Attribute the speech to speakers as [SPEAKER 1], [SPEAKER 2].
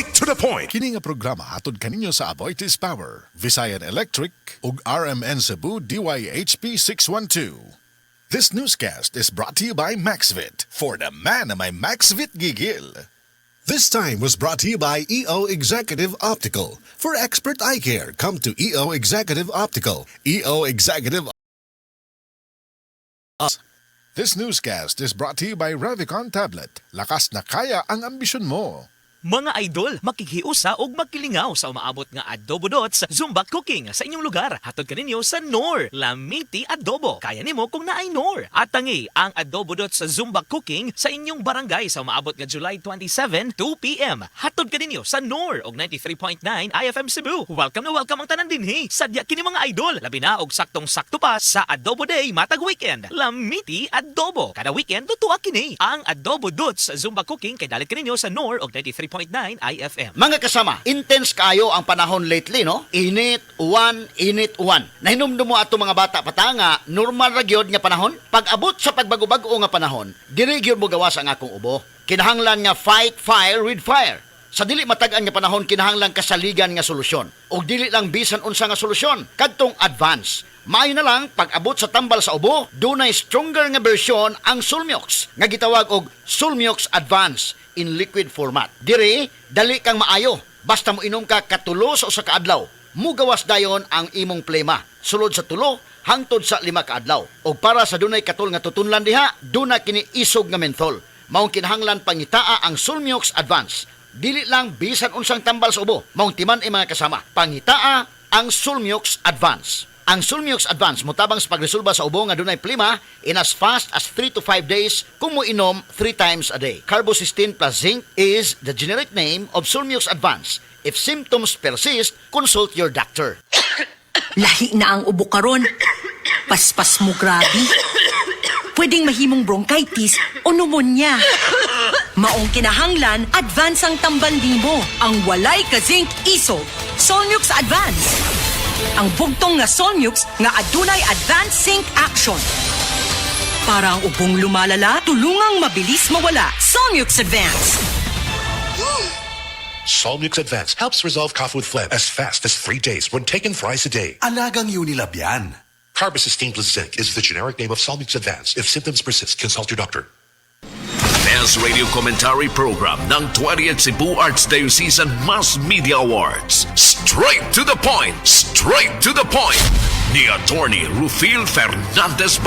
[SPEAKER 1] Straight to the point.
[SPEAKER 2] Kini nga programa hatod kaninyo sa Aboitiz Power, Visayan Electric ug RMN Cebu DYHP 612. This newscast is brought to you by Maxvit, for the man na may Maxvit gigil. This time was brought to you by EO Executive Optical. For expert eye care, come to EO Executive Optical. EO Executive. This newscast is brought to you by Revicon Tablet. Lakas na kaya ang ambisyon mo.
[SPEAKER 3] Mga idol, makikiusa o magkilingaw sa umaabot nga Adobo Dots Zumba Cooking sa inyong lugar. Hatod kaninyo sa Nor, Lamiti Adobo. Kaya nimo kung naay Nor. At tangi ang Adobo Dots Zumba Cooking sa inyong barangay sa umaabot nga July 27, 2 p.m. Hatod kaninyo sa Nor og 93.9 IFM Cebu. Welcome na welcome ang tanan dinhi. Sadya kini mga idol, labi na og saktong-sakto pa sa Adobo Day matag weekend. Lamiti Adobo. Kada weekend tutuwa kini ang Adobo Dots Zumba Cooking kay dalit kaninyo sa Nor og 93.9 IFM.
[SPEAKER 4] Mga kasama, intense kayo ang panahon lately, no? Init, uwan. Nahinumdum mo ato mga bata patanga, normal ra gyud nga panahon. Pag-abot sa pagbago-bago nga panahon, diri gyud mo gawas ang akong ubo. Kinahanglan nga fight fire with fire. Sa dili matag-an nga panahon, kinahanglan kasaligan nga solusyon. O dili lang bisan unsa nga solusyon, kadtong advance. Maayo na lang, pag-abot sa tambal sa ubo, dunay stronger nga bersyon ang Sulmiox, nga gitawag og Sulmiox Advance in liquid format. Diri, dali kang maayo. Basta mo inom ka katulo sa usa ka adlaw. Mugawas dayon ang imong plema. Sulod sa tulo, hangtod sa 5 ka adlaw. O para sa dunay katul nga tutunlan diha, duna kini isog nga menthol. Maong kinahanglan pangitaa ang Sulmiox Advance. Dili lang bisan unsang tambal sa ubo. Maong timan mga kasama. Pangitaa ang Sulmiox Advance. Ang Sulmiox Advance motabang sa pagresolba sa ubo nga dunay plima in as fast as 3 to 5 days kung mo inom 3 times a day. Carbocysteine plus zinc is the generic name of Sulmiox Advance. If symptoms persist, consult your doctor.
[SPEAKER 5] Lahi na ang ubo karon. Paspas mo grabe. Pwedeng mahimong bronchitis o pneumonia. Maong kinahanglan, advance ang tambal nimo. Ang walay ka zinc iso. Solmux Advance. Ang bugtong nga Solmux nga adunay advanced zinc action. Para ang ubong lumalala, tulungang mabilis mawala. Solmux Advance.
[SPEAKER 1] Solmux Advance helps resolve cough with phlegm as fast as 3 days when taken thrice a day.
[SPEAKER 6] Alagang Unilab yan.
[SPEAKER 1] Carbocysteine plus zinc is the generic name of Solmux Advance. If symptoms persist, consult your doctor.
[SPEAKER 7] Best Radio Commentary Program ng 20th Cebu Arts Diocesan Mass Media Awards. Straight to the point! Straight to the point! Ni Attorney Rufil Fernandez